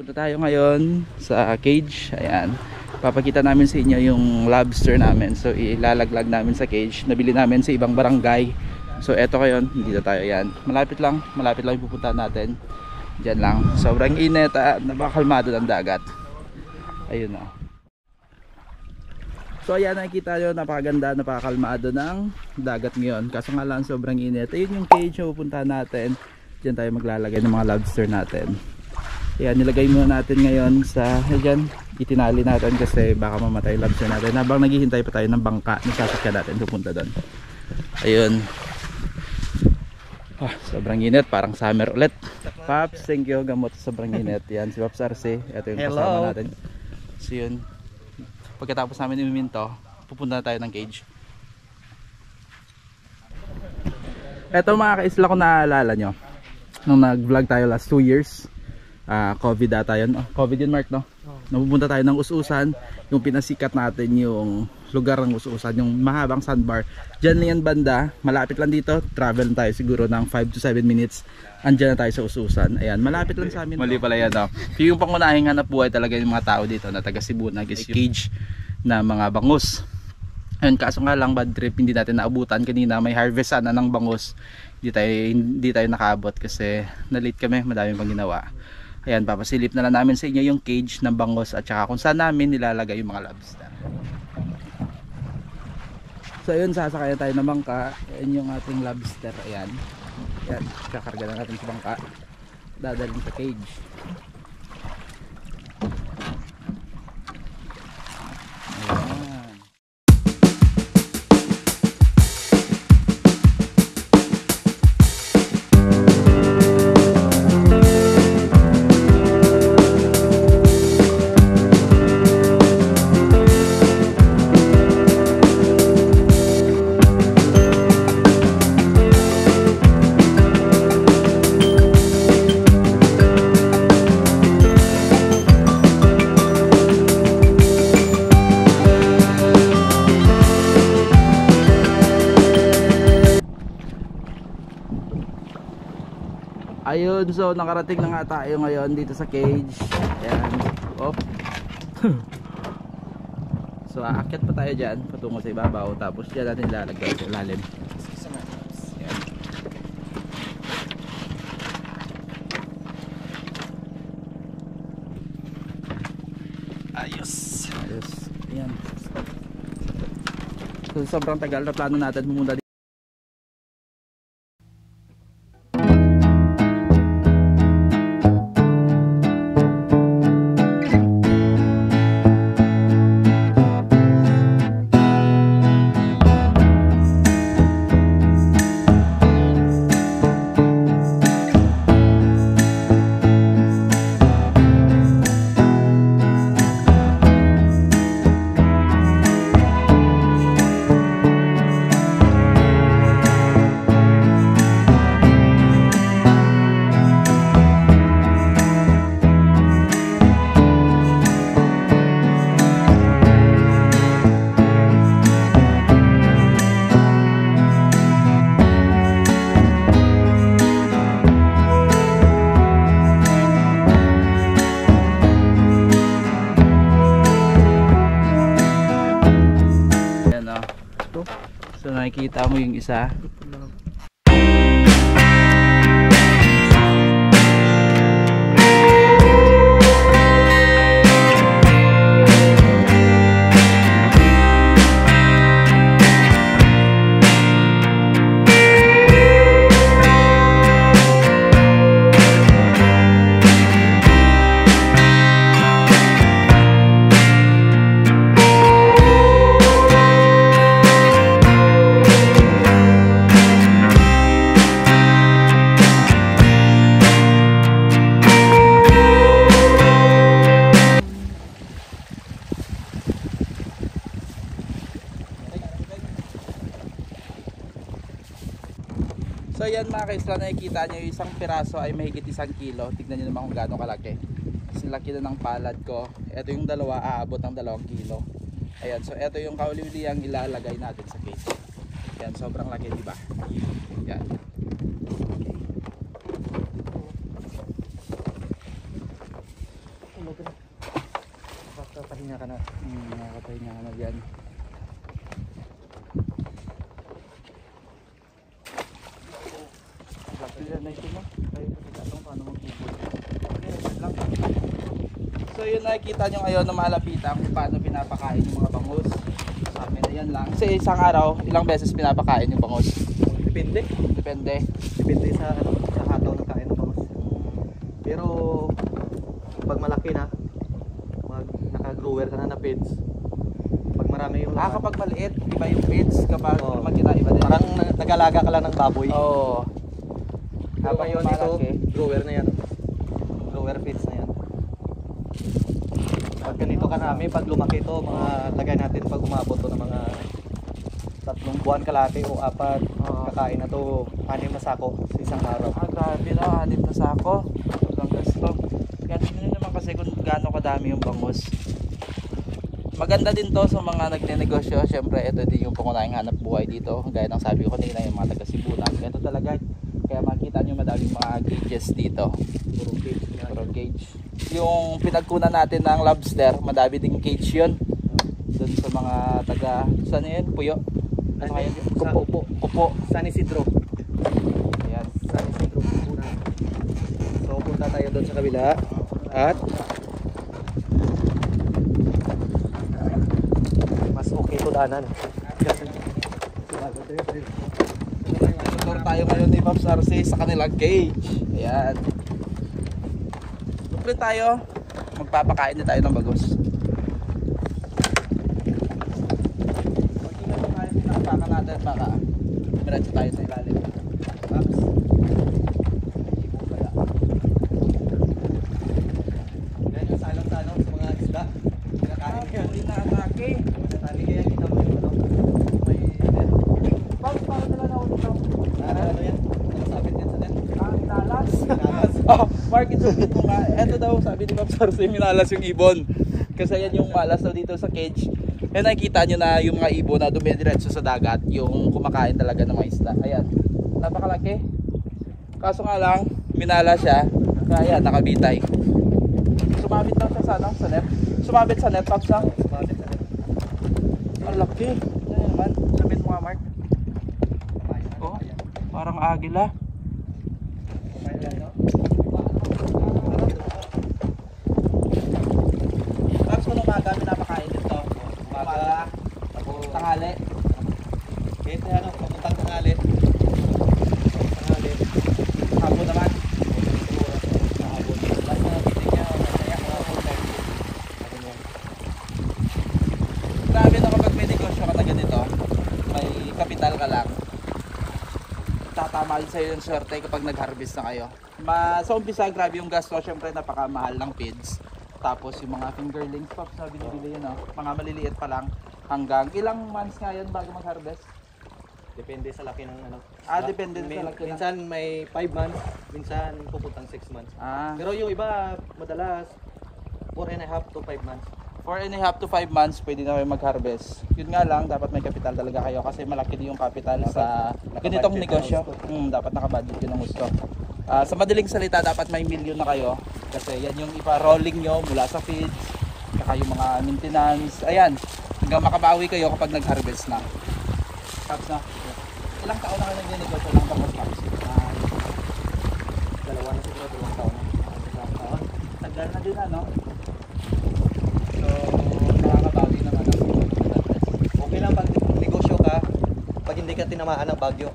Punta tayo ngayon sa cage. Ayan. Papakita namin sa inyo yung lobster namin. So ilalaglag namin sa cage. Nabili namin sa ibang barangay. So eto ngayon, dito tayo. Ayan. Malapit lang yung pupuntahan natin. Diyan lang. Sobrang init at napakalmado ng dagat. Ayun o. So ayan, nakikita nyo, napakaganda, napakakalmado ng dagat ngayon. Kaso nga lang sobrang init. Ayun yung cage na pupuntahan natin. Diyan tayo maglalagay ng mga lobster natin. Ayan, nilagay muna natin ngayon sa dyan, itinali natin kasi baka mamatay lobster natin habang naghihintay pa tayo ng bangka na sasakyan natin pupunta doon. Ayun. Sobrang init, parang summer ulit. Paps, thank you, gamot sobrang init. Yan, si Paps RC, ito yung kasama natin. So yun, pagkatapos namin imiminto, pupunta na tayo ng cage. Ito mga kaisla, kung naaalala nyo, nung nag-vlog tayo last 2 years, COVID ata yun. COVID yun, Mark, no? Napupunta tayo ng Us-Usan, yung pinasikat natin yung lugar ng Us-Usan, yung mahabang sandbar. Diyan na yan banda, malapit lang dito, travel tayo siguro ng 5 to 7 minutes. Andyan na tayo sa Us-Usan. Ayan, malapit lang sa amin. Mali pala yan, no? Yung pangunahing hanap buhay talaga yung mga tao dito na taga Cebu, nag-is cage na mga bangus. Ayun, kaso nga lang bad trip, hindi natin naabutan. Kanina may harvest sana ng bangus, hindi tayo nakaabot kasi na-late kami, madami pang ginawa. Ayan, papasilip na lang namin sa inyo yung cage ng bangus at saka kung saan namin nilalagay yung mga lobster. So ayun, sasakay tayo ng bangka. Ayan yung ating lobster. Ayan, ayan, kakarga na natin sa bangka, dadalhin sa cage. Ayun, so nakarating na nga tayo ngayon dito sa cage. Ayan, op. So aakyat pa tayo dyan patungo sa ibabaw, tapos dyan natin lalagay sa ilalim. Ayan. Ayos. Ayan. So sobrang tagal na plano natin pumunta dito. So nakikita mo yung isa. So yan mga kaisla, nakikita nyo yung isang piraso ay mahigit 1 kilo. Tignan nyo naman kung gaano kalaki. Kasi laki na ng palad ko. Ito yung dalawa, aabot ng 2 kilo. Ayan, so ito yung kauli-uli ang ilalagay natin sa case. Yan, sobrang laki, diba? Yan. okay na. Basta pahinga ka na. Nakakapahinga ka na dyan. Bakit na ito mo? Kayo pa paano mag-ubod. So yun, nakikita nyo ngayon na malapitan kung paano pinapakain yung mga bangus. Sa amin na yan lang. Kasi isang araw, ilang beses pinapakain yung bangus? Depende. Depende sa hataw ng kain ng bangus. Pero pag malaki na, naka-grower ka na feeds. Pag marami yung Kapag maliit, iba yung feeds. Kapag magkita, iba din. parang nag-alaga ka lang ng baboy. Oo. Habang yun ito, grower na yan. Grower feeds na yan. Pag ganito karami, pag lumaki ito, mga lagay natin pag umabot to ng mga 3 buwan kalate o 4, kakain na to 6 na sako sa isang araw. Grabe no, 6 na sako. Sobrang gasto. Ganun nyo naman kasi kung gaano kadami yung bangus. Maganda din to sa mga nagnenegosyo. Siyempre, ito din yung pangunahing hanap buhay dito. Gaya ng sabi ko kanina, yung mga taga-Sibunan. Ito talaga. Kaya makita nyo madaming mga cages dito. Puro cage. Yung pinagkunan natin ng lobster, madami ding cage yun. Doon sa mga taga, saan yun? Puyo? Ano yun? Kupo. San Isidro. Ayan. San Isidro. So punta tayo doon sa kabila. At mas okay to daanan. Tutor tayo ngayon ni Pops RC sa kanilang cage. Ayan. Tutor tayo. Magpapakain din tayo ng bagus. Paka natin, baka miradyo tayo sa ilalim. Pops. Ibong pala. Yan yung salong-salong sa mga isda. Pinakain yan. Hindi na atake. Natali kaya kita mo yung may net. Pops, parang nila na ulit ako. Ano yan? Nakasabit yan sa net. Minalas. Minalas. Mark, isubit mo nga. Ito daw, sabi ni Pops RC, minalas yung ibon. Kasi yan yung malas daw dito sa cage. Eh nakikita nyo na yung mga ibon na dumidiretso sa dagat, yung kumakain talaga ng mga isda. Ayan, napakalaki. Kaso nga lang, minala siya. Kaya nakabitay. Sumabit lang siya sa, ano, sa net. Sumabit sa net, Pops, ha? Sumabit sa net. Ang laki. Yan naman. Sabihin mo nga, Mark. Oh, parang agila. Pops, kung umaga, pinapakain dito. Umaga, tanghali. Kahit ano, papuntang tanghali. Hapon naman. Grabe na kapag may negosyo ka na ganito, may kapital ka lang, tatama din sa'yo yung swerte kapag nag-harvest na kayo. Sa umpisa, grabe yung gasto, syempre napakamahal ng feeds. Tapos yung mga fingerlings, Pops, na binibili yun, mga maliliit pa lang. Hanggang ilang months nga yan bago mag-harvest? Depende sa laki ng ano. Depende sa laki ng... Minsan may 5 months, minsan pupuntang 6 months. Pero yung iba, madalas 4.5 to 5 months. 4.5 to 5 months pwede na kayo mag-harvest. Yun nga lang, dapat may capital talaga kayo kasi malaki din yung capital sa ganitong negosyo. Dapat naka-budget yun ang gusto. Sa madaling salita, dapat may million na kayo kasi yan yung ipa-rolling nyo mula sa feeds, saka yung mga maintenance. Ayan, hanggang makabawi kayo kapag nag-harvest na. Pops na. Ilang taon na kayo nag-negosyo ng bangus, Pops? Dalawa na siguro, 2 taon. Tagal na din, ano? So, nakakabawi naman ako. Okay lang pag negosyo ka, pag hindi ka tinamaan ng bagyo.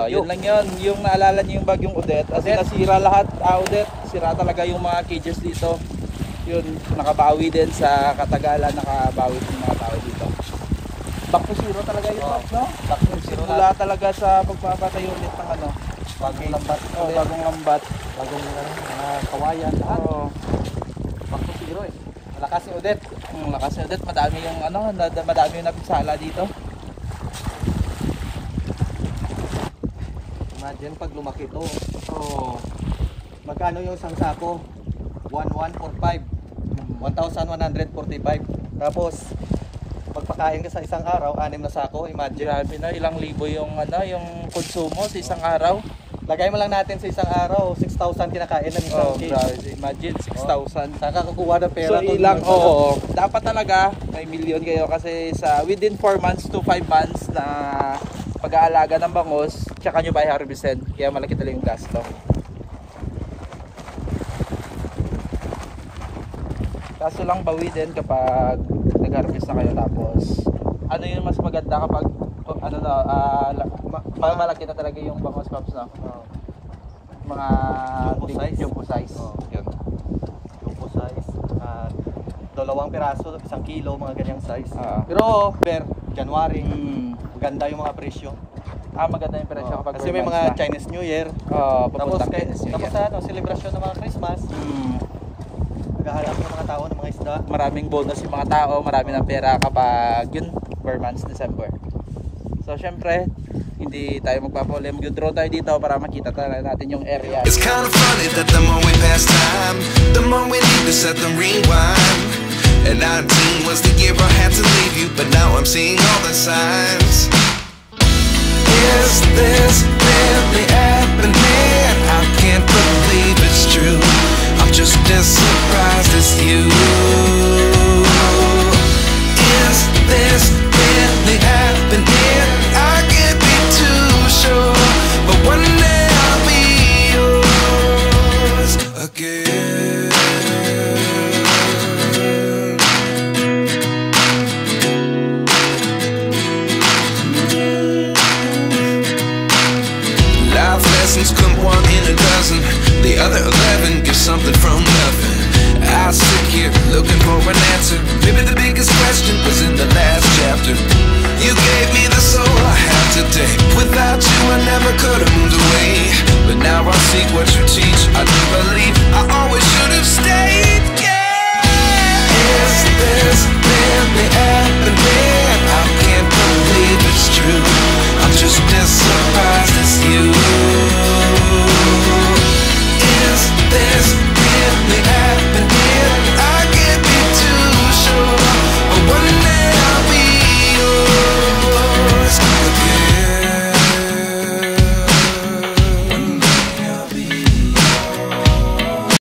Yun lang yun. Yung naalala niyo yung bagyong Odette. As in, nasira lahat, Odette. Sira talaga yung mga cages dito. Yun, nakabawi din sa katagalan, nakabawi din yung mga tao dito. Back to zero talaga yun, no? Back to zero Mula talaga sa pagpapatayo ulit ng ano. Bagong lambat. Bagong lambat. Bagong mga kawayan, lahat. Back to zero eh. Malakas si Odette. Lakas ni Odette. Madami yung ano, madami yung napisala dito. Imagine pag lumaki ito. Magkano yung isang sako? 1,145. 1,145. Tapos pagpakain ka sa isang araw, 6 na sako, imagine. Grabe na, ilang libo yung ano, yung konsumo sa isang araw. Lagay mo lang natin sa isang araw, 6,000 kinakain ng isang case. Grabe. Imagine, 6,000. Saka kukuha ng pera. So ilang, dapat talaga may milyon kayo kasi sa within 4 months to 5 months na pag-aalaga ng bangus, tsaka nyo ba i-harvestin, kaya malaki talaga yung gasto. Kaso lang bawi din kapag nag-harvest na kayo, tapos ano yung mas maganda kapag ano na, malaki na talaga yung bangus pops na. Mga Jumbo size. Jumbo size. Yun. Jumbo size. 2 piraso, 1 kilo, mga ganyang size. Pero January, maganda yung mga presyo. maganda yung presyo kapag kasi may mga Chinese New Year. Tapos sa celebration ng mga Christmas. Naghahanap ng mga tao ng mga isda. Maraming bonus yung mga tao, marami ng pera kapag yun, 4 months December. So syempre, hindi tayo magpapaulit. Mag-draw tayo dito para makita talaga natin yung area. It's kind of funny that the more we pass time, the more we need to set them rewind. And 19 was the year I had to leave you, but now I'm seeing all the signs. Is this really happening? I can't believe it's true. I'm just as